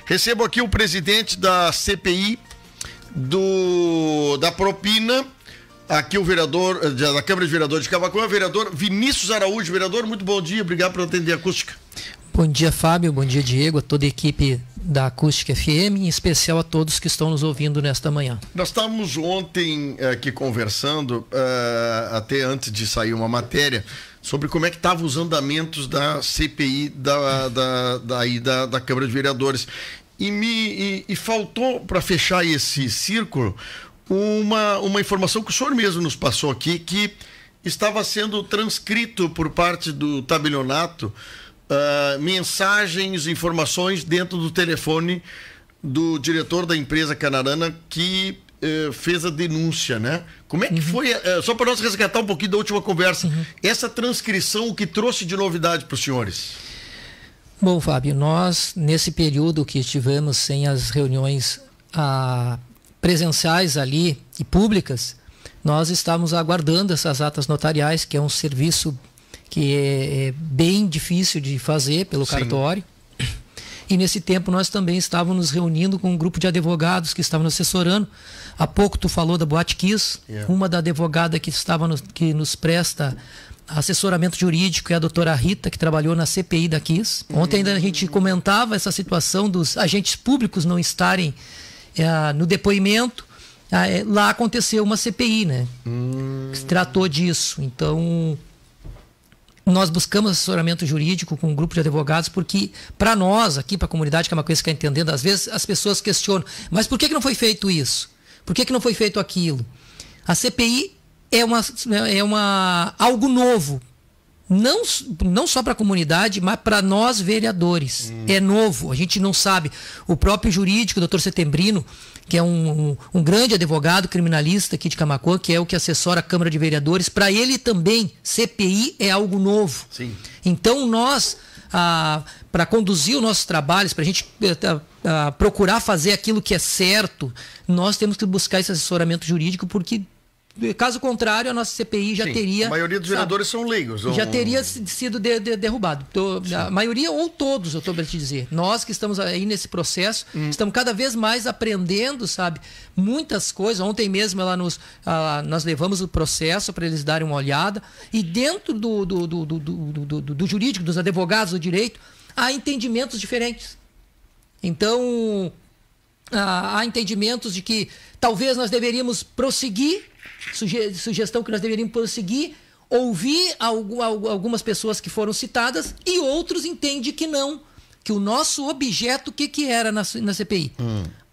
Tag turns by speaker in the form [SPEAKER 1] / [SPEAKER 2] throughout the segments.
[SPEAKER 1] Recebo aqui o presidente da CPI da propina, aqui o vereador da Câmara de Vereadores de Camaquã, vereador Vinícius Araújo. Vereador, muito bom dia, obrigado por atender a Acústica.
[SPEAKER 2] Bom dia, Fábio, bom dia, Diego, a toda a equipe da Acústica FM, em especial a todos que estão nos ouvindo nesta manhã.
[SPEAKER 1] Nós estávamos ontem aqui conversando, até antes de sair uma matéria, sobre como é que estavam os andamentos da CPI da Câmara de Vereadores. E faltou, para fechar esse círculo, uma informação que o senhor mesmo nos passou aqui, que estava sendo transcrito por parte do tabelionato mensagens, informações dentro do telefone do diretor da empresa Canarana que fez a denúncia, né? Como é que foi, só para nós resgatar um pouquinho da última conversa, essa transcrição, o que trouxe de novidade para os senhores?
[SPEAKER 2] Bom, Fábio, nós, nesse período que estivemos sem as reuniões presenciais ali e públicas, nós estávamos aguardando essas atas notariais, que é um serviço que é bem difícil de fazer pelo cartório. E nesse tempo nós também estávamos nos reunindo com um grupo de advogados que estavam nos assessorando. Há pouco tu falou da Boate Kiss, uma da advogada que que nos presta assessoramento jurídico é a doutora Rita, que trabalhou na CPI da Kiss. Ontem ainda a gente comentava essa situação dos agentes públicos não estarem no depoimento. Lá aconteceu uma CPI, né? Que se tratou disso. Então, nós buscamos assessoramento jurídico com um grupo de advogados, porque para nós, aqui para a comunidade camaquense que está entendendo, às vezes as pessoas questionam, mas por que não foi feito isso? Por que não foi feito aquilo? A CPI é algo novo, não só para a comunidade, mas para nós vereadores. É novo, a gente não sabe. O próprio jurídico, o Dr. Setembrino, que é um grande advogado criminalista aqui de Camaquã, que é o que assessora a Câmara de Vereadores, para ele também CPI é algo novo.
[SPEAKER 1] Sim.
[SPEAKER 2] Então nós, para conduzir os nossos trabalhos, para a gente procurar fazer aquilo que é certo, nós temos que buscar esse assessoramento jurídico, porque caso contrário, a nossa CPI já teria...
[SPEAKER 1] A maioria dos vereadores são leigos.
[SPEAKER 2] Já teria sido derrubado. A maioria ou todos, eu estou para te dizer. Nós que estamos aí nesse processo, estamos cada vez mais aprendendo, sabe? Muitas coisas. Ontem mesmo nós levamos o processo para eles darem uma olhada. E dentro do jurídico, dos advogados do direito, há entendimentos diferentes. Então, há entendimentos de que talvez nós deveríamos prosseguir, sugestão que nós deveríamos prosseguir, ouvir algumas pessoas que foram citadas, e outros entendem que não, que o nosso objeto, o que era na CPI?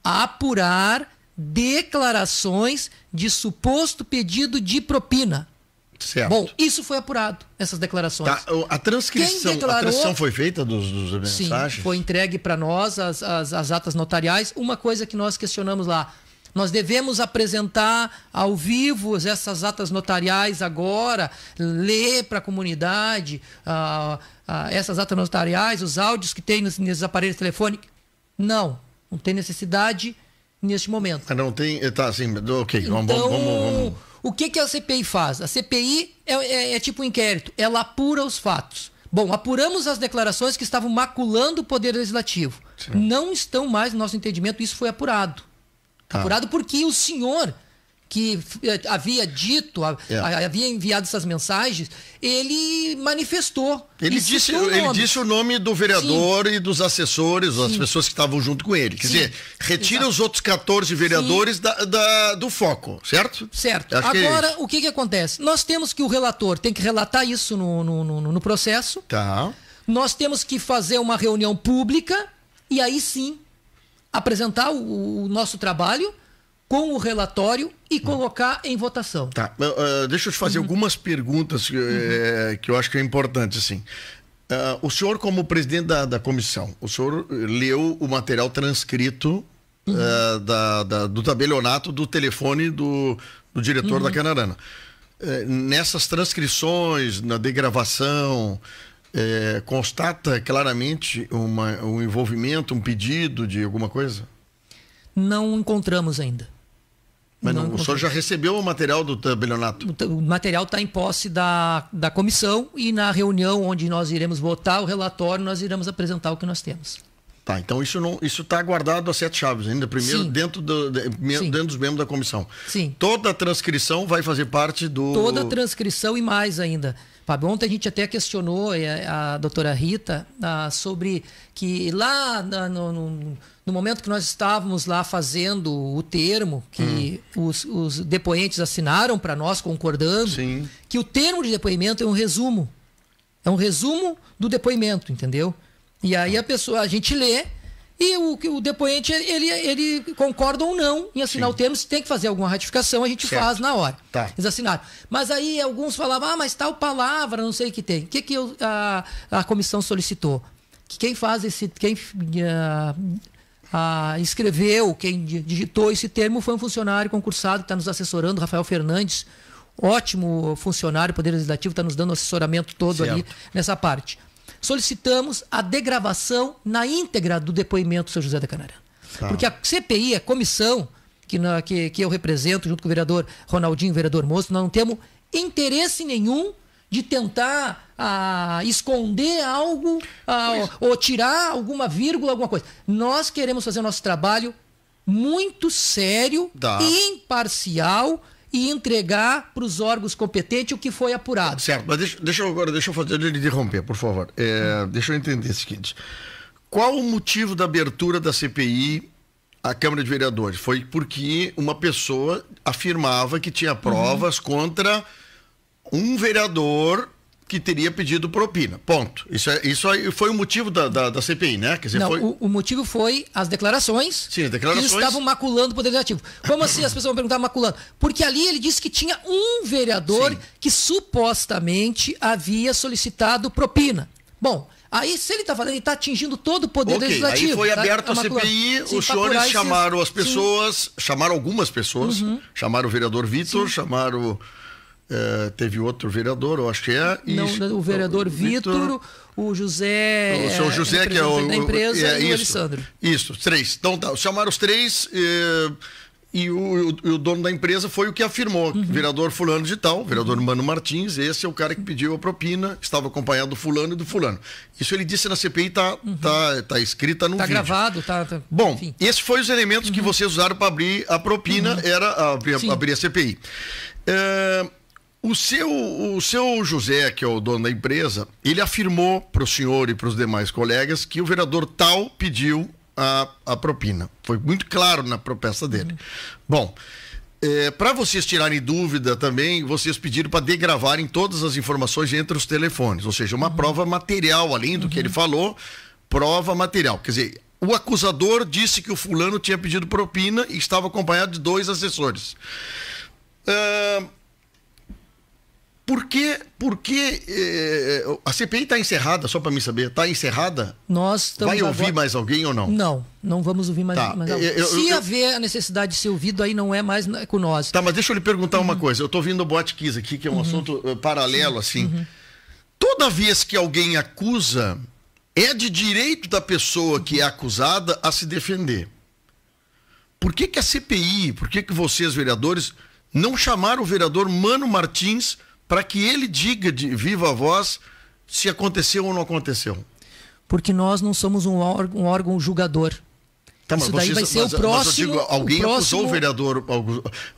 [SPEAKER 2] Apurar declarações de suposto pedido de propina.
[SPEAKER 1] Certo.
[SPEAKER 2] Bom, isso foi apurado, essas declarações.
[SPEAKER 1] Tá, a transcrição foi feita dos mensagens?
[SPEAKER 2] Sim, foi entregue para nós as atas notariais. Uma coisa que nós questionamos lá: nós devemos apresentar ao vivo essas atas notariais agora, ler para a comunidade essas atas notariais, os áudios que tem nesses aparelhos telefônicos? Não tem necessidade neste momento.
[SPEAKER 1] Não tem, tá assim, ok,
[SPEAKER 2] então,
[SPEAKER 1] vamos.
[SPEAKER 2] O que a CPI faz? A CPI é tipo um inquérito, ela apura os fatos. Bom, apuramos as declarações que estavam maculando o Poder Legislativo. Sim. Não estão mais, no nosso entendimento, isso foi apurado. Apurado porque o senhor que havia dito, havia enviado essas mensagens, ele manifestou.
[SPEAKER 1] Ele disse o nome do vereador e dos assessores, as pessoas que estavam junto com ele. Quer dizer, retira os outros 14 vereadores do foco, certo?
[SPEAKER 2] Certo. Agora, o que acontece? Nós temos que o relator tem que relatar isso no processo.
[SPEAKER 1] Tá.
[SPEAKER 2] Nós temos que fazer uma reunião pública e aí sim apresentar o nosso trabalho com o relatório e colocar em votação.
[SPEAKER 1] Tá. Deixa eu te fazer algumas perguntas que eu acho que é importante, assim. O senhor, como presidente da comissão, o senhor leu o material transcrito do tabelionato do telefone do diretor da Canarana. Nessas transcrições, na degravação, constata claramente um envolvimento, um pedido de alguma coisa?
[SPEAKER 2] Não encontramos ainda.
[SPEAKER 1] Mas o senhor já recebeu o material do tabelionato?
[SPEAKER 2] O material está em posse da comissão e na reunião onde nós iremos votar o relatório, nós iremos apresentar o que nós temos.
[SPEAKER 1] Tá, então isso está guardado a 7 chaves ainda, primeiro dentro dos membros da comissão.
[SPEAKER 2] Sim.
[SPEAKER 1] Toda a transcrição vai fazer parte do...
[SPEAKER 2] Toda a transcrição e mais ainda. Fábio, ontem a gente até questionou a doutora Rita sobre que lá no momento que nós estávamos lá fazendo o termo, que os depoentes assinaram para nós, concordando,
[SPEAKER 1] Sim.
[SPEAKER 2] que o termo de depoimento é um resumo. É um resumo do depoimento, entendeu? E aí a gente lê e o depoente, ele concorda ou não em assinar o termo. Se tem que fazer alguma ratificação, a gente faz na hora.
[SPEAKER 1] Tá.
[SPEAKER 2] Eles assinaram. Mas aí alguns falavam, mas tal palavra, não sei o que tem. O que a comissão solicitou? Que quem faz quem escreveu, quem digitou esse termo foi um funcionário concursado que está nos assessorando, Rafael Fernandes, ótimo funcionário, Poder Legislativo, está nos dando assessoramento todo ali nessa parte. Solicitamos a degravação na íntegra do depoimento do Sr. José da Canarana.
[SPEAKER 1] Tá.
[SPEAKER 2] Porque a CPI, a comissão que eu represento, junto com o vereador Ronaldinho e o vereador Moço, nós não temos interesse nenhum de tentar esconder algo ou tirar alguma vírgula, alguma coisa. Nós queremos fazer o nosso trabalho muito sério e imparcial e entregar para os órgãos competentes o que foi apurado.
[SPEAKER 1] Certo, mas deixa eu fazer ele interromper, por favor. Deixa eu entender o seguinte. Qual o motivo da abertura da CPI à Câmara de Vereadores? Foi porque uma pessoa afirmava que tinha provas contra um vereador que teria pedido propina. Ponto. Isso aí foi o motivo da CPI, né? Quer dizer,
[SPEAKER 2] não, o motivo foi as declarações.
[SPEAKER 1] Sim, as declarações.
[SPEAKER 2] Que estavam maculando o Poder Legislativo. Como assim as pessoas vão perguntar maculando? Porque ali ele disse que tinha um vereador que supostamente havia solicitado propina. Bom, aí se ele está falando, ele está atingindo todo o Poder Legislativo.
[SPEAKER 1] Aí foi aberto a CPI, os senhores chamaram as pessoas, chamaram algumas pessoas, chamaram o vereador Vitor, chamaram... teve outro vereador, eu acho que é.
[SPEAKER 2] O vereador Vitor, o José.
[SPEAKER 1] O senhor José, que é o
[SPEAKER 2] da empresa, e o
[SPEAKER 1] isso,
[SPEAKER 2] Alessandro.
[SPEAKER 1] Isso, 3. Então tá, chamaram os 3 e o dono da empresa foi o que afirmou. Vereador fulano de tal, vereador Mano Martins, esse é o cara que pediu a propina, estava acompanhado do fulano e do fulano. Isso ele disse na CPI, tá escrita no vídeo.
[SPEAKER 2] Tá gravado, tá.
[SPEAKER 1] Bom,
[SPEAKER 2] enfim.
[SPEAKER 1] esses foram os elementos que vocês usaram para abrir a propina, era abrir a CPI. O seu José, que é o dono da empresa, ele afirmou para o senhor e para os demais colegas que o vereador tal pediu a propina. Foi muito claro na proposta dele. Bom, para vocês tirarem dúvida também, vocês pediram para degravarem todas as informações entre os telefones, ou seja, uma prova material, além do que ele falou, prova material. Quer dizer, o acusador disse que o fulano tinha pedido propina e estava acompanhado de 2 assessores. Por que a CPI está encerrada, só para mim saber? Está encerrada? Vai ouvir mais alguém ou não?
[SPEAKER 2] Não vamos ouvir mais alguém. Se haver a necessidade de ser ouvido, aí não é mais com nós.
[SPEAKER 1] Tá, mas deixa eu lhe perguntar uma coisa. Eu estou ouvindo o Boate Kiss aqui, que é um assunto paralelo, assim. Toda vez que alguém acusa, é de direito da pessoa que é acusada a se defender. Por que a CPI, por que vocês, vereadores, não chamaram o vereador Mano Martins para que ele diga de viva voz se aconteceu ou não aconteceu?
[SPEAKER 2] Porque nós não somos um órgão julgador.
[SPEAKER 1] Tá,
[SPEAKER 2] isso daí vai ser o próximo...
[SPEAKER 1] Mas eu digo, alguém acusou o vereador,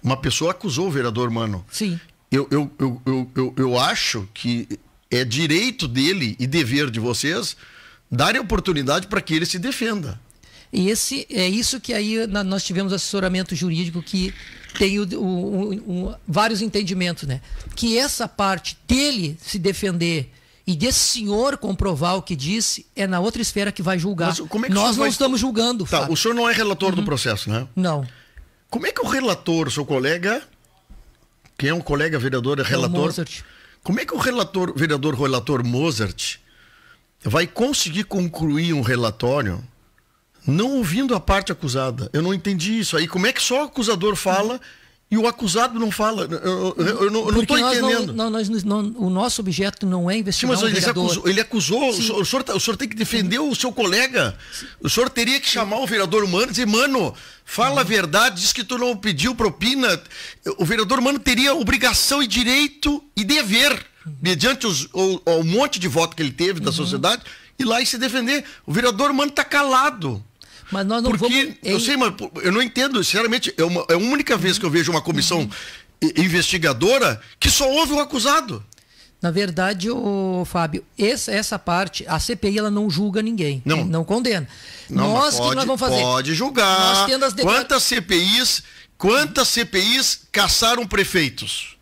[SPEAKER 1] uma pessoa acusou o vereador Mano.
[SPEAKER 2] Sim.
[SPEAKER 1] Eu acho que é direito dele e dever de vocês darem oportunidade para que ele se defenda.
[SPEAKER 2] E é isso que aí nós tivemos assessoramento jurídico que tem vários entendimentos, né? Que essa parte dele se defender e desse senhor comprovar o que disse é na outra esfera que vai julgar.
[SPEAKER 1] Mas como é que
[SPEAKER 2] nós não estamos julgando.
[SPEAKER 1] Tá, o senhor não é relator do processo, né?
[SPEAKER 2] Não.
[SPEAKER 1] Como é que o relator, seu colega, quem é um colega vereador, é relator?
[SPEAKER 2] Mozart.
[SPEAKER 1] Como é que o vereador Mozart vai conseguir concluir um relatório não ouvindo a parte acusada? Eu não entendi isso aí. Como é que só o acusador fala e o acusado não fala? Eu não estou entendendo.
[SPEAKER 2] O nosso objeto não é investigar
[SPEAKER 1] Sim, mas
[SPEAKER 2] um vereador.
[SPEAKER 1] ele acusou. O senhor tem que defender o seu colega. O senhor teria que chamar o vereador Mano e dizer: Mano, fala a verdade, diz que tu não pediu propina. O vereador Mano teria obrigação e direito e dever, mediante o monte de voto que ele teve da sociedade, ir lá e se defender. O vereador Mano está calado.
[SPEAKER 2] Mas nós não
[SPEAKER 1] porque, eu sei, mas eu não entendo, sinceramente, é a única vez que eu vejo uma comissão investigadora que só ouve o acusado.
[SPEAKER 2] Na verdade, Fábio, essa parte, a CPI ela não julga ninguém, não condena.
[SPEAKER 1] Não,
[SPEAKER 2] nós
[SPEAKER 1] pode,
[SPEAKER 2] que nós vamos fazer?
[SPEAKER 1] Pode julgar. Quantas CPIs caçaram prefeitos?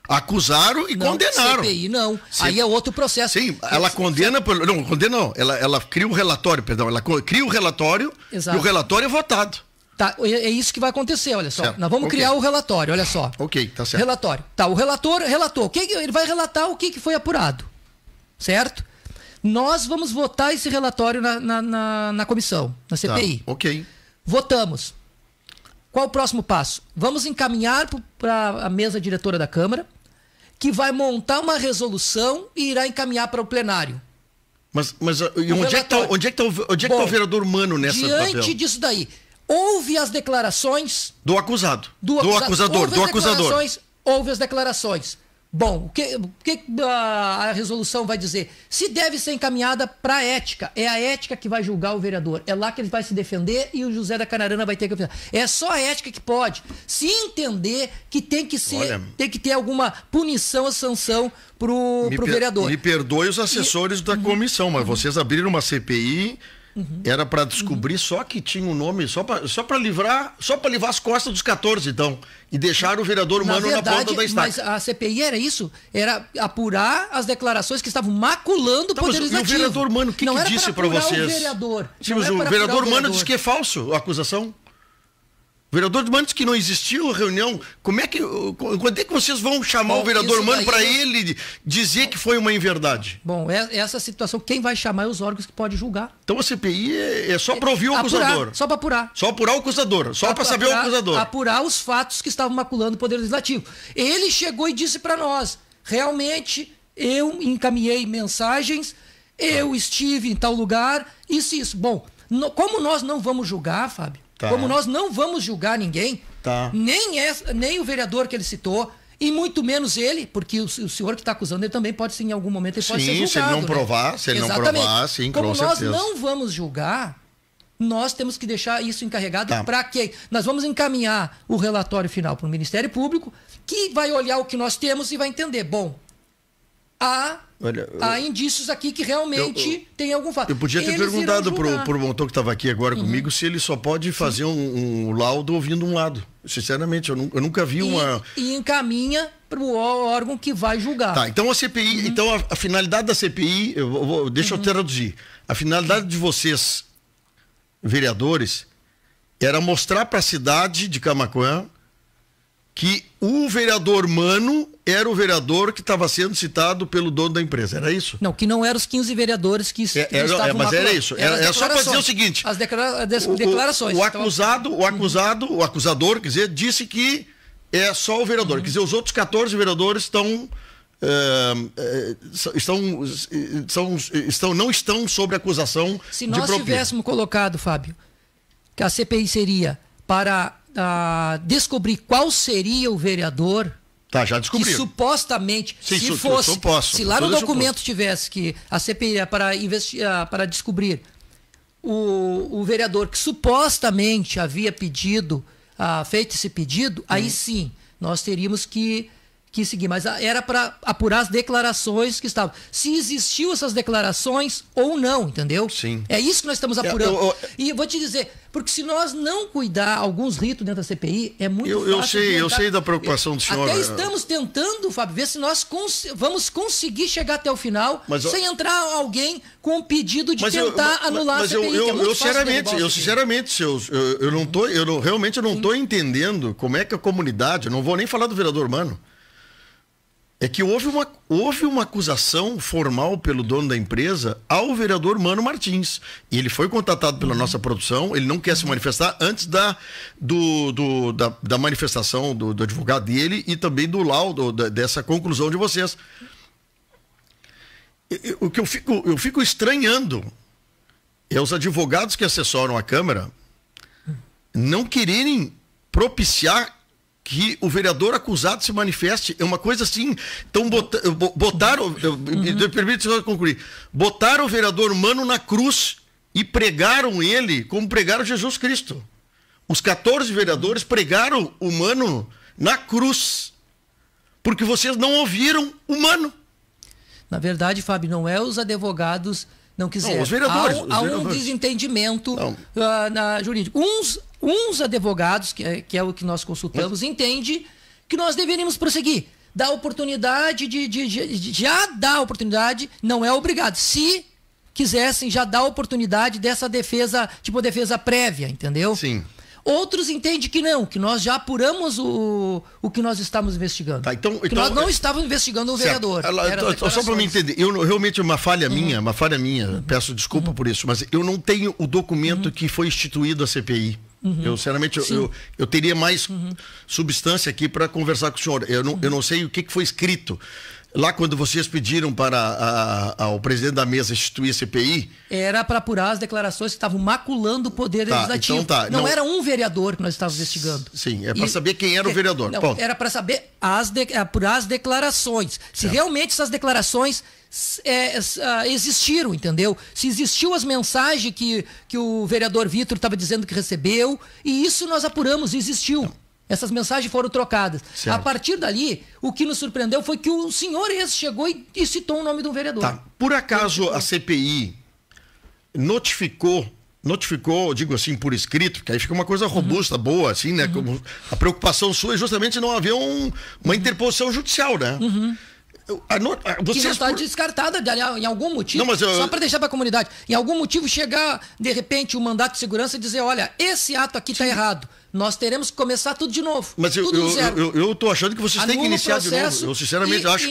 [SPEAKER 1] Acusaram e condenaram.
[SPEAKER 2] CPI não. Aí é outro processo.
[SPEAKER 1] Sim, ela condena... Não, condena não. Ela cria o relatório, perdão. Ela cria o relatório. Exato. E o relatório é votado.
[SPEAKER 2] Tá, é isso que vai acontecer, olha só. Certo. Nós vamos criar o relatório, olha só.
[SPEAKER 1] Ok, tá certo.
[SPEAKER 2] Relatório. Tá, o relator relatou. Ele vai relatar o que foi apurado. Certo? Nós vamos votar esse relatório na comissão, na CPI.
[SPEAKER 1] Tá, ok.
[SPEAKER 2] Votamos. Qual o próximo passo? Vamos encaminhar para a mesa diretora da Câmara, que vai montar uma resolução e irá encaminhar para o plenário.
[SPEAKER 1] Mas onde é que está o vereador Mano nessa papel?
[SPEAKER 2] Diante disso daí, houve as declarações...
[SPEAKER 1] Do acusado. Do acusador.
[SPEAKER 2] Houve as declarações. Bom, o que a resolução vai dizer? Se deve ser encaminhada para a ética. É a ética que vai julgar o vereador. É lá que ele vai se defender e o José da Canarana vai ter que... É só a ética que pode. Se entender que tem que ter alguma punição ou sanção pro vereador.
[SPEAKER 1] Me perdoe os assessores da comissão, mas vocês abriram uma CPI... Era para descobrir só que tinha um nome, só para livrar as costas dos 14, então. E deixar o vereador Mano na ponta da estaca.
[SPEAKER 2] Mas a CPI era isso? Era apurar as declarações que estavam maculando o Poder Legislativo.
[SPEAKER 1] E o vereador Mano, o que disse para vocês? Sim, mas o vereador Mano disse que é falso a acusação. O vereador Mano disse que não existiu reunião. Quando é que vocês vão chamar o vereador Mano para ele dizer que foi uma inverdade?
[SPEAKER 2] Bom, essa situação, quem vai chamar é os órgãos que podem julgar.
[SPEAKER 1] Então a CPI é só para ouvir o acusador.
[SPEAKER 2] Só para apurar.
[SPEAKER 1] Só apurar o acusador. Só para saber o acusador.
[SPEAKER 2] Apurar os fatos que estavam maculando o Poder Legislativo. Ele chegou e disse para nós, realmente, eu encaminhei mensagens, eu estive em tal lugar, isso. Bom, como nós não vamos julgar, Fábio, como nós não vamos julgar ninguém, nem o vereador que ele citou, e muito menos ele, porque o senhor que está acusando, ele também pode, em algum momento, ele pode ser julgado.
[SPEAKER 1] Se ele não provar, sim,
[SPEAKER 2] com certeza. Como nós não vamos julgar, nós temos que deixar isso encarregado para quem? Nós vamos encaminhar o relatório final para o Ministério Público, que vai olhar o que nós temos e vai entender. Bom, há indícios aqui que realmente tem algum fato.
[SPEAKER 1] Eu podia ter perguntado pro Monton que estava aqui agora comigo se ele só pode fazer um laudo ouvindo um lado. Sinceramente, eu nunca vi uma...
[SPEAKER 2] E encaminha para o órgão que vai julgar.
[SPEAKER 1] Tá, então a CPI, então a finalidade da CPI, deixa eu traduzir. A finalidade de vocês, vereadores, era mostrar para a cidade de Camaquã que o vereador Mano era o vereador que estava sendo citado pelo dono da empresa, era isso?
[SPEAKER 2] Não, que não eram os 15 vereadores que estavam...
[SPEAKER 1] Mas era isso, era só para dizer o seguinte...
[SPEAKER 2] As declarações.
[SPEAKER 1] O acusador, quer dizer, disse que é só o vereador, quer dizer, os outros 14 vereadores não estão sob acusação de propina.
[SPEAKER 2] Se nós tivéssemos colocado, Fábio, que a CPI seria para descobrir qual seria o vereador...
[SPEAKER 1] já descobriram.
[SPEAKER 2] Que supostamente, se lá no documento tivesse que a CPI é para descobrir o vereador que supostamente havia feito esse pedido, aí sim, nós teríamos que seguir. Mas era para apurar as declarações que estavam. Se existiu essas declarações ou não, entendeu?
[SPEAKER 1] Sim.
[SPEAKER 2] É isso que nós estamos apurando. E vou te dizer, porque se nós não cuidar alguns ritos dentro da CPI, é muito fácil.
[SPEAKER 1] Eu sei da preocupação do senhor.
[SPEAKER 2] Até estamos tentando, Fábio, ver se nós vamos conseguir chegar até o final sem entrar alguém com o pedido de tentar anular a CPI.
[SPEAKER 1] Sinceramente, eu realmente não estou entendendo como é que a comunidade, eu não vou nem falar do vereador Mano, é que houve uma acusação formal pelo dono da empresa ao vereador Mano Martins. E ele foi contatado pela nossa produção, ele não quer se manifestar antes da manifestação do advogado dele e também do laudo, dessa conclusão de vocês. O que eu fico estranhando é os advogados que assessoram a Câmara não quererem propiciar que o vereador acusado se manifeste. É uma coisa assim. Então botaram. Me permite só concluir. Botaram o vereador Mano na cruz e pregaram ele como pregaram Jesus Cristo. Os 14 vereadores pregaram o Mano na cruz. Porque vocês não ouviram o Mano.
[SPEAKER 2] Na verdade, Fábio, não é os advogados não quiseram.
[SPEAKER 1] Não, os vereadores.
[SPEAKER 2] Há um desentendimento jurídico. Uns advogados, que é o que nós consultamos, entendem que nós deveríamos prosseguir. Dar oportunidade já dar oportunidade, não é obrigado. Se quisessem, já dar oportunidade dessa defesa, tipo defesa prévia, entendeu?
[SPEAKER 1] Sim.
[SPEAKER 2] Outros entendem que não, que nós já apuramos o que nós estávamos investigando.
[SPEAKER 1] Tá, então,
[SPEAKER 2] que nós não estávamos investigando um vereador.
[SPEAKER 1] Só para me entender, realmente uma falha minha, peço desculpa por isso, mas eu não tenho o documento que foi instituído a CPI. Eu, sinceramente, eu teria mais substância aqui para conversar com o senhor. Eu não sei o que foi escrito. Lá, quando vocês pediram para o presidente da mesa instituir a CPI...
[SPEAKER 2] Era para apurar as declarações que estavam maculando o poder legislativo.
[SPEAKER 1] Então
[SPEAKER 2] não era um vereador que nós estávamos investigando.
[SPEAKER 1] Sim, para saber quem era o vereador.
[SPEAKER 2] Não, era para saber apurar as declarações. Se realmente essas declarações existiram, entendeu? Se existiu as mensagens que o vereador Vitor estava dizendo que recebeu, e isso nós apuramos, existiu. Não. Essas mensagens foram trocadas. Certo. A partir dali, o que nos surpreendeu foi que o senhor chegou e citou o nome de um vereador.
[SPEAKER 1] Tá. Por acaso a CPI notificou, digo assim, por escrito, porque aí fica uma coisa robusta, boa, assim, né? Como a preocupação sua é justamente não haver uma interposição judicial, né?
[SPEAKER 2] Que não está descartada em algum motivo,
[SPEAKER 1] não,
[SPEAKER 2] só para deixar para a comunidade, em algum motivo chegar, de repente, um mandato de segurança e dizer, olha, esse ato aqui está errado. Nós teremos que começar tudo de novo.
[SPEAKER 1] Mas eu estou achando que vocês têm que iniciar de novo. Eu sinceramente acho.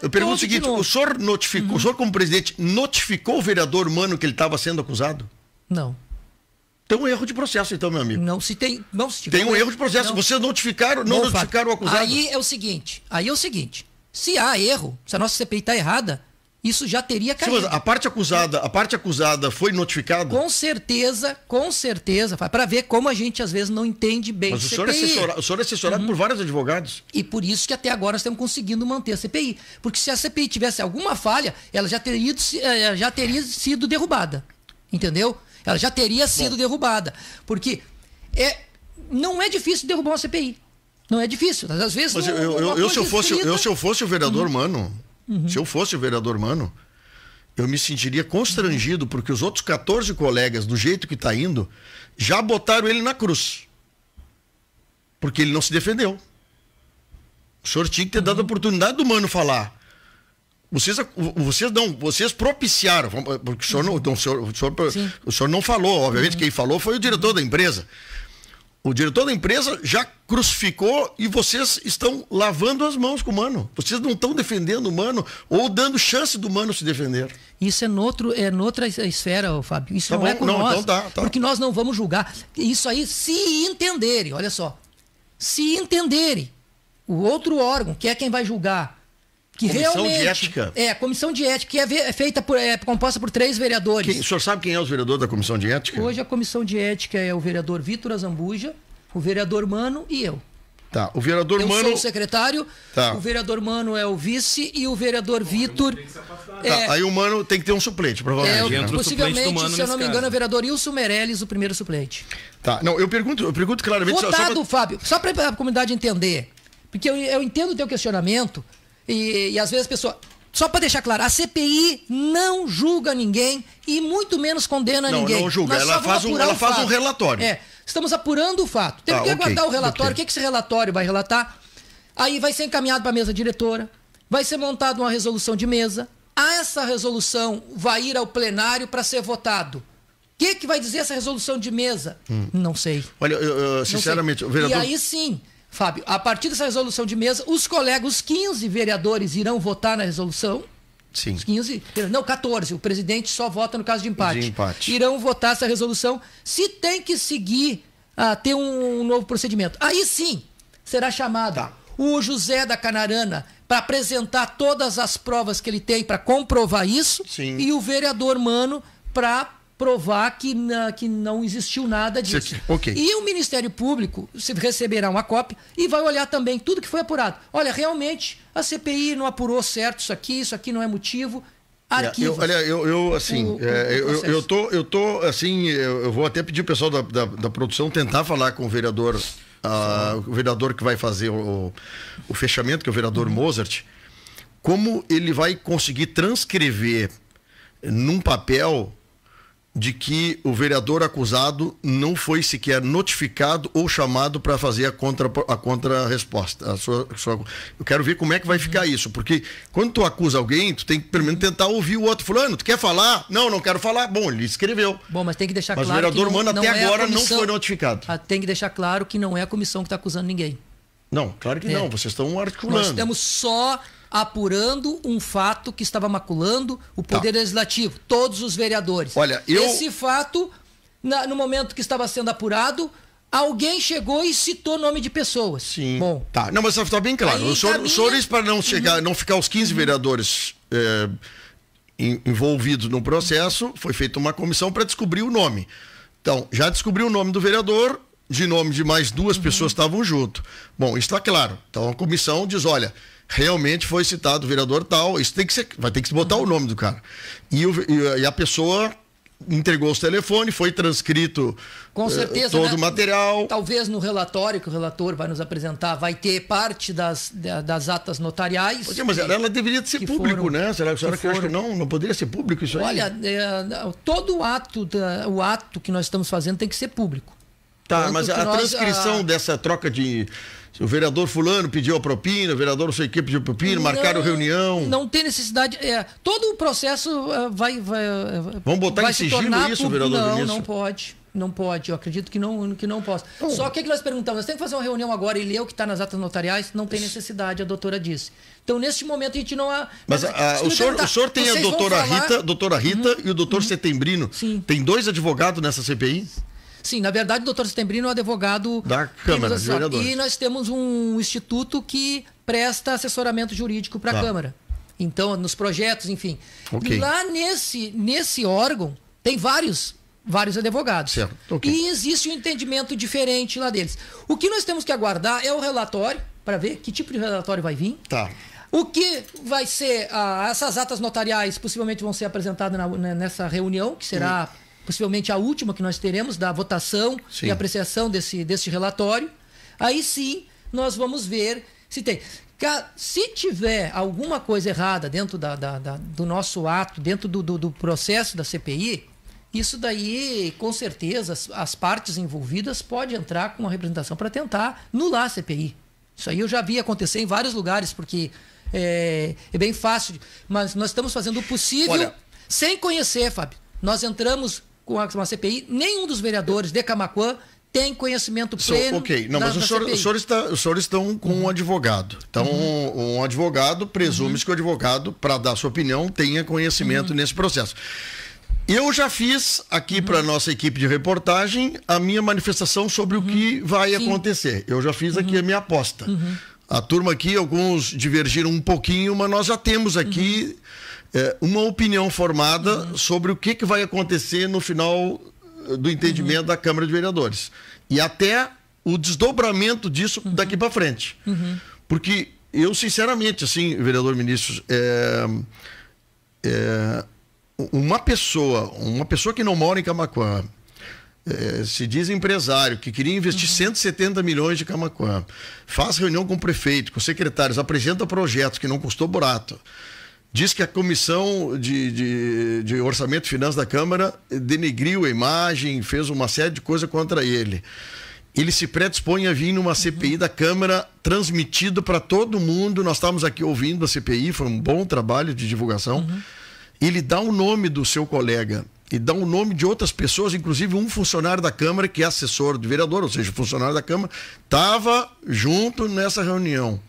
[SPEAKER 1] Eu pergunto o seguinte: o senhor notificou, o senhor como presidente, notificou o vereador Mano que ele estava sendo acusado?
[SPEAKER 2] Não.
[SPEAKER 1] Tem um erro de processo, então, meu amigo.
[SPEAKER 2] Não, se tem. Não, se
[SPEAKER 1] tem um erro de processo. Não. Vocês notificaram o acusado.
[SPEAKER 2] Aí é o seguinte: se há erro, se a nossa CPI está errada, isso já teria caído.
[SPEAKER 1] Sim, mas a parte acusada foi notificada?
[SPEAKER 2] Com certeza, para ver como a gente às vezes não entende bem.
[SPEAKER 1] Mas o senhor é assessorado por vários advogados.
[SPEAKER 2] E por isso que até agora nós estamos conseguindo manter a CPI. Porque se a CPI tivesse alguma falha, ela já teria sido derrubada. Entendeu? Ela já teria sido derrubada. Porque não é difícil derrubar uma CPI. Não é difícil. Às vezes
[SPEAKER 1] mas se eu fosse o vereador Mano... Se eu fosse o vereador Mano, eu me sentiria constrangido porque os outros 14 colegas, do jeito que está indo, já botaram ele na cruz. Porque ele não se defendeu. O senhor tinha que ter dado a oportunidade do Mano falar. Vocês propiciaram, porque o senhor não falou, obviamente quem falou foi o diretor da empresa. O diretor da empresa já crucificou e vocês estão lavando as mãos com o Mano. Vocês não estão defendendo o Mano ou dando chance do Mano se defender.
[SPEAKER 2] Isso é noutra esfera, Fábio. Isso não é com nós. Então tá. Porque nós não vamos julgar. Isso aí, se entenderem, olha só. Se entenderem, o outro órgão, que é quem vai julgar, que
[SPEAKER 1] comissão
[SPEAKER 2] realmente...
[SPEAKER 1] de ética.
[SPEAKER 2] A comissão de ética, que é feita composta por 3 vereadores.
[SPEAKER 1] O senhor sabe quem é os vereadores da comissão de ética?
[SPEAKER 2] Hoje a comissão de ética é o vereador Vitor Azambuja, o vereador Mano e eu.
[SPEAKER 1] Tá, o vereador Mano...
[SPEAKER 2] Eu sou o secretário, o vereador Mano é o vice e o vereador Vitor...
[SPEAKER 1] aí o Mano tem que ter um suplente, provavelmente.
[SPEAKER 2] Possivelmente, se eu não me engano, é o vereador Wilson Meirelles, o primeiro suplente.
[SPEAKER 1] Tá, não, eu pergunto claramente...
[SPEAKER 2] Votado, Fábio, só para a comunidade entender, porque eu entendo o teu questionamento e às vezes a pessoa... Só para deixar claro, a CPI não julga ninguém e muito menos condena ninguém.
[SPEAKER 1] Não julga, ela faz um relatório.
[SPEAKER 2] Estamos apurando o fato. Temos que aguardar o relatório. O que esse relatório vai relatar? Aí vai ser encaminhado para a mesa diretora, vai ser montada uma resolução de mesa. Essa resolução vai ir ao plenário para ser votado. O que vai dizer essa resolução de mesa? Não sei.
[SPEAKER 1] Olha, sinceramente, o vereador...
[SPEAKER 2] E aí sim, Fábio, a partir dessa resolução de mesa, os 15 vereadores irão votar na resolução.
[SPEAKER 1] Sim.
[SPEAKER 2] Os 15, não, 14. O presidente só vota no caso de empate. Irão votar essa resolução. Se tem que seguir, ter um novo procedimento. Aí sim, será chamado o José da Canarana para apresentar todas as provas que ele tem para comprovar isso.
[SPEAKER 1] Sim.
[SPEAKER 2] E o vereador Mano para provar que não existiu nada disso.
[SPEAKER 1] Okay.
[SPEAKER 2] E o Ministério Público receberá uma cópia e vai olhar também tudo que foi apurado. Olha, realmente a CPI não apurou certo isso aqui não é motivo. Arquivo.
[SPEAKER 1] Eu tô assim, eu vou até pedir o pessoal da produção tentar falar com o vereador que vai fazer o fechamento, que é o vereador Mozart, como ele vai conseguir transcrever num papel de que o vereador acusado não foi sequer notificado ou chamado para fazer a contra-resposta. Eu quero ver como é que vai ficar isso, porque quando tu acusa alguém, tu tem que pelo menos tentar ouvir o outro. Fulano, tu quer falar? Não quero falar. Bom, ele escreveu.
[SPEAKER 2] Bom, mas tem que deixar
[SPEAKER 1] claro que o vereador Mano até agora não foi notificado.
[SPEAKER 2] Tem que deixar claro que não é a comissão que está acusando ninguém.
[SPEAKER 1] Não, claro que não. Vocês estão articulando.
[SPEAKER 2] Nós estamos só apurando um fato que estava maculando o Poder Legislativo, todos os vereadores.
[SPEAKER 1] Olha,
[SPEAKER 2] esse fato, no momento que estava sendo apurado, alguém chegou e citou nome de pessoas.
[SPEAKER 1] Sim.
[SPEAKER 2] Bom,
[SPEAKER 1] tá. Não, mas está bem claro. O senhor, para não ficar os 15 vereadores envolvidos no processo, foi feita uma comissão para descobrir o nome. Então, já descobriu o nome do vereador, de nome de mais duas pessoas que estavam junto. Bom, isso está claro. Então a comissão diz, olha, realmente foi citado o vereador tal, isso vai ter que se botar o nome do cara. E a pessoa entregou os telefones, foi transcrito
[SPEAKER 2] com certeza,
[SPEAKER 1] todo o material.
[SPEAKER 2] Talvez no relatório que o relator vai nos apresentar, vai ter parte das atas notariais.
[SPEAKER 1] Porque, mas ela deveria ser público, né? Será que acha que não poderia ser público isso aí?
[SPEAKER 2] Olha, todo o ato que nós estamos fazendo tem que ser público.
[SPEAKER 1] Tá, tanto mas a transcrição dessa troca de... O vereador fulano pediu a propina, o vereador não sei o que pediu a propina, marcaram reunião.
[SPEAKER 2] Não tem necessidade. Todo o processo vai
[SPEAKER 1] vamos botar em sigilo isso, vereador Vinícius?
[SPEAKER 2] Não pode. Não pode. Eu acredito que não possa. Só o que nós perguntamos? Nós temos que fazer uma reunião agora e ler o que está nas atas notariais? Não tem necessidade, a doutora disse. Então, neste momento, a gente não...
[SPEAKER 1] Mas o senhor tem a doutora Rita e o doutor Setembrino.
[SPEAKER 2] Sim.
[SPEAKER 1] Tem dois advogados nessa CPI?
[SPEAKER 2] Sim, na verdade o doutor Setembrino é o advogado
[SPEAKER 1] da Câmara de Vereadores.
[SPEAKER 2] E nós temos um instituto que presta assessoramento jurídico para a Câmara. Então, nos projetos, enfim.
[SPEAKER 1] Okay.
[SPEAKER 2] Lá nesse órgão tem vários advogados.
[SPEAKER 1] Certo. Okay.
[SPEAKER 2] E existe um entendimento diferente lá deles. O que nós temos que aguardar é o relatório, para ver que tipo de relatório vai vir.
[SPEAKER 1] Tá.
[SPEAKER 2] O que vai ser... essas atas notariais possivelmente vão ser apresentadas nessa reunião, que será... possivelmente a última que nós teremos, da votação e apreciação desse relatório. Aí sim, nós vamos ver se tem. Se tiver alguma coisa errada dentro do nosso ato, dentro do processo da CPI, isso daí, com certeza, as partes envolvidas podem entrar com uma representação para tentar anular a CPI. Isso aí eu já vi acontecer em vários lugares, porque é bem fácil. Mas nós estamos fazendo o possível sem conhecer, Fábio. Nós entramos com uma CPI, nenhum dos vereadores de Camaquã tem conhecimento pleno.
[SPEAKER 1] Ok, não, mas os senhores estão com um advogado. Então, um advogado, presume-se que o advogado, para dar sua opinião, tenha conhecimento nesse processo. Eu já fiz aqui para a nossa equipe de reportagem a minha manifestação sobre o que vai acontecer. Eu já fiz aqui a minha aposta. A turma aqui, alguns divergiram um pouquinho, mas nós já temos aqui uma opinião formada sobre o que vai acontecer no final do entendimento da Câmara de Vereadores. E até o desdobramento disso daqui para frente. Porque eu, sinceramente, assim, vereador Vinícius, uma pessoa que não mora em Camaquã, se diz empresário, que queria investir 170 milhões de Camaquã, faz reunião com o prefeito, com secretários, apresenta projetos que não custou barato, diz que a comissão de orçamento e finanças da Câmara denegriu a imagem, fez uma série de coisas contra ele. Ele se predispõe a vir numa CPI da Câmara transmitida para todo mundo. Nós estávamos aqui ouvindo a CPI, foi um bom trabalho de divulgação. Ele dá o nome do seu colega e dá o nome de outras pessoas, inclusive um funcionário da Câmara que é assessor do vereador, ou seja, funcionário da Câmara, estava junto nessa reunião.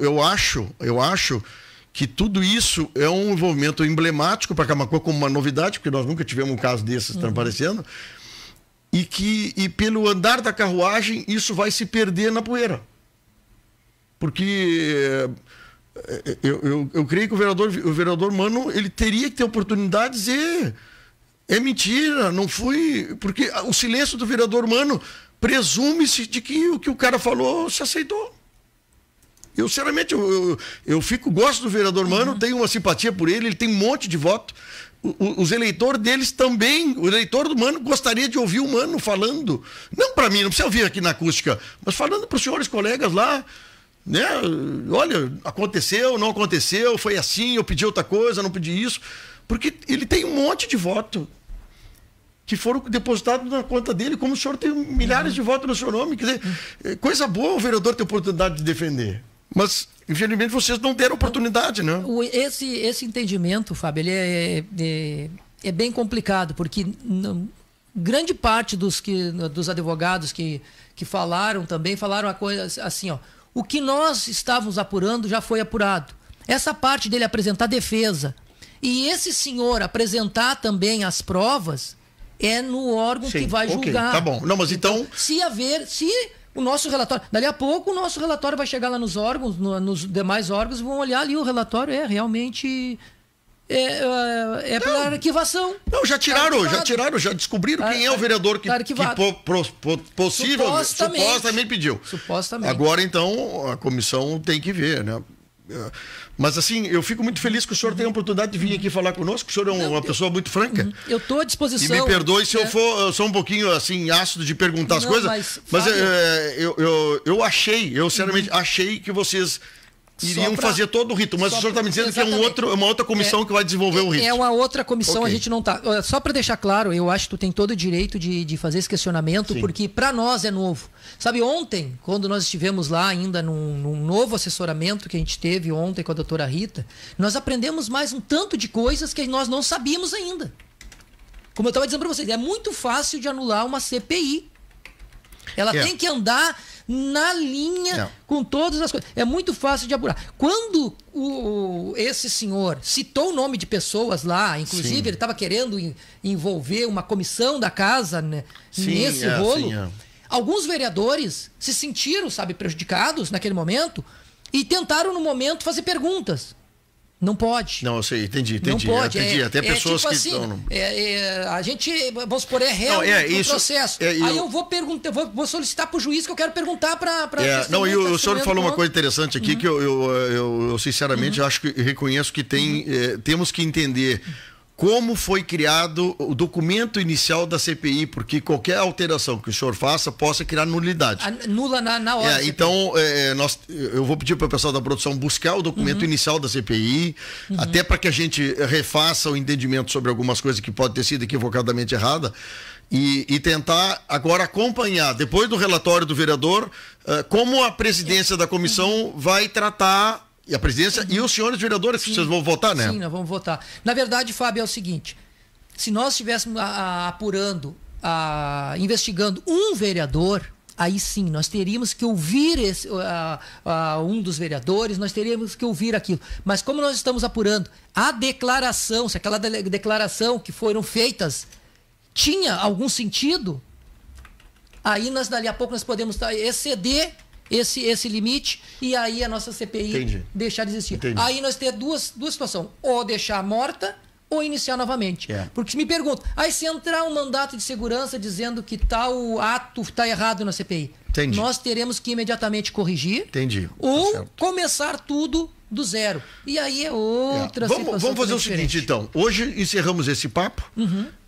[SPEAKER 1] Eu acho que tudo isso é um envolvimento emblemático para Camaquã como uma novidade, porque nós nunca tivemos um caso desses transparecendo, e pelo andar da carruagem isso vai se perder na poeira. Porque eu creio que o vereador Mano, ele teria que ter oportunidade de dizer: é mentira, não fui... Porque o silêncio do vereador Mano presume-se de que o que o cara falou se aceitou. Eu, sinceramente, gosto do vereador Mano, tenho uma simpatia por ele tem um monte de voto. Os eleitores deles também, o eleitor do Mano gostaria de ouvir o Mano falando. Não para mim, não precisa ouvir aqui na acústica, mas falando para os senhores colegas lá, né? Olha, aconteceu, não aconteceu, foi assim, eu pedi outra coisa, não pedi isso. Porque ele tem um monte de voto que foram depositados na conta dele, como o senhor tem milhares de votos no seu nome. Quer dizer, coisa boa o vereador ter oportunidade de defender. Mas, infelizmente, vocês não deram oportunidade, né?
[SPEAKER 2] Esse entendimento, Fábio, ele é bem complicado, porque grande parte dos advogados que falaram também, falaram a coisa assim, ó, o que nós estávamos apurando já foi apurado. Essa parte dele apresentar defesa e esse senhor apresentar também as provas é no órgão que vai julgar.
[SPEAKER 1] Tá bom. Não, mas então...
[SPEAKER 2] Se o nosso relatório... Dali a pouco o nosso relatório vai chegar lá nos órgãos, nos demais órgãos, vão olhar ali, o relatório realmente... pela arquivação.
[SPEAKER 1] Não, já descobriram quem é o vereador que supostamente pediu.
[SPEAKER 2] Supostamente.
[SPEAKER 1] Agora, então, a comissão tem que ver, né? Mas assim, eu fico muito feliz que o senhor tenha a oportunidade de vir aqui falar conosco. O senhor é uma pessoa muito franca.
[SPEAKER 2] Eu estou à disposição.
[SPEAKER 1] E me perdoe se eu sou um pouquinho assim, ácido de perguntar as coisas. Mas eu sinceramente achei que vocês iriam fazer todo o rito, mas o senhor está me dizendo que é uma outra comissão que vai desenvolver o rito.
[SPEAKER 2] É uma outra comissão, a gente não está... Só para deixar claro, eu acho que tu tem todo o direito de fazer esse questionamento, porque para nós é novo. Sabe, ontem, quando nós estivemos lá ainda num novo assessoramento que a gente teve ontem com a doutora Rita, nós aprendemos mais um tanto de coisas que nós não sabíamos ainda. Como eu estava dizendo para vocês, é muito fácil de anular uma CPI. Ela tem que andar na linha com todas as coisas. É muito fácil de apurar. Quando esse senhor citou o nome de pessoas lá, inclusive ele estava querendo envolver uma comissão da casa, né, nesse rolo, alguns vereadores se sentiram, prejudicados naquele momento e tentaram no momento fazer perguntas. Não pode.
[SPEAKER 1] Não, eu sei, entendi.
[SPEAKER 2] Não pode.
[SPEAKER 1] Até pessoas
[SPEAKER 2] tipo
[SPEAKER 1] que
[SPEAKER 2] assim,
[SPEAKER 1] estão...
[SPEAKER 2] a gente, vamos supor, réu no processo. Aí eu vou perguntar, vou solicitar para o juiz que eu quero perguntar para...
[SPEAKER 1] Não, e o senhor falou uma coisa interessante aqui que eu sinceramente acho que reconheço que temos que entender como foi criado o documento inicial da CPI, porque qualquer alteração que o senhor faça possa criar nulidade.
[SPEAKER 2] Nula na hora.
[SPEAKER 1] Então, eu vou pedir para o pessoal da produção buscar o documento inicial da CPI, até para que a gente refaça o entendimento sobre algumas coisas que podem ter sido equivocadamente errada, e tentar agora acompanhar, depois do relatório do vereador, como a presidência da comissão vai tratar... E a presidência e os senhores vereadores, vocês vão votar, né?
[SPEAKER 2] Sim, nós vamos votar. Na verdade, Fábio, é o seguinte: se nós estivéssemos apurando, investigando um vereador, aí sim, nós teríamos que ouvir um dos vereadores, nós teríamos que ouvir aquilo. Mas como nós estamos apurando a declaração, se aquela declaração que foram feitas tinha algum sentido, aí dali a pouco nós podemos exceder esse limite, e aí a nossa CPI deixar de existir. Aí nós temos duas situações: ou deixar morta ou iniciar novamente. Porque se me perguntam, aí se entrar um mandato de segurança dizendo que tal ato está errado na CPI, nós teremos que imediatamente corrigir ou começar tudo do zero. E aí é outra situação.
[SPEAKER 1] Vamos fazer o seguinte, então. Hoje encerramos esse papo,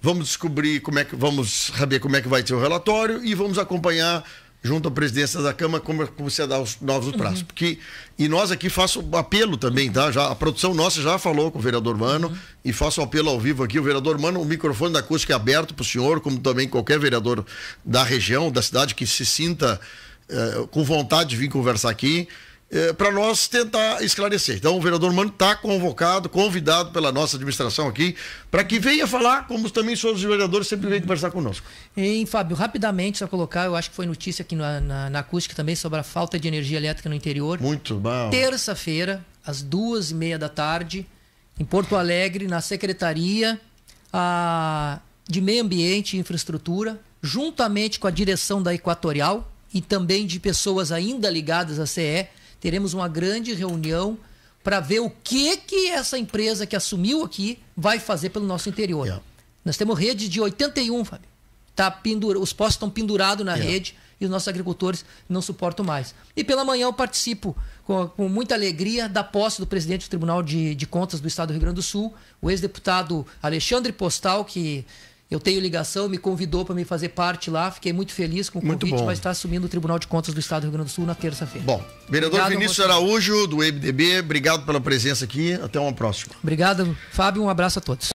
[SPEAKER 1] vamos descobrir vamos saber como é que vai ser o relatório e vamos acompanhar junto à presidência da Câmara, como você dá os novos prazos. E nós aqui faço apelo também, tá? A produção nossa já falou com o vereador Mano e faço apelo ao vivo aqui. O vereador Mano, o microfone da acústica é aberto para o senhor, como também qualquer vereador da região, da cidade, que se sinta com vontade de vir conversar aqui, para nós tentar esclarecer. Então, o vereador Mano está convidado pela nossa administração aqui, para que venha falar, como também os outros vereadores sempre vêm conversar conosco.
[SPEAKER 2] E, Fábio, rapidamente, só colocar, eu acho que foi notícia aqui na acústica também sobre a falta de energia elétrica no interior.
[SPEAKER 1] Muito bom.
[SPEAKER 2] Terça-feira, às 2h30 da tarde, em Porto Alegre, na Secretaria de Meio Ambiente e Infraestrutura, juntamente com a direção da Equatorial e também de pessoas ainda ligadas à CE, teremos uma grande reunião para ver o que essa empresa que assumiu aqui vai fazer pelo nosso interior. Nós temos rede de 81, Fábio. Os postos estão pendurados na rede e os nossos agricultores não suportam mais. E pela manhã eu participo com muita alegria da posse do presidente do Tribunal de Contas do Estado do Rio Grande do Sul, o ex-deputado Alexandre Postal, que eu tenho ligação, me convidou para me fazer parte lá. Fiquei muito feliz com o convite, vai estar assumindo o Tribunal de Contas do Estado do Rio Grande do Sul na terça-feira.
[SPEAKER 1] Bom, vereador obrigado, Vinícius Araújo, do MDB, obrigado pela presença aqui. Até uma próxima.
[SPEAKER 2] Obrigado, Fábio. Um abraço a todos.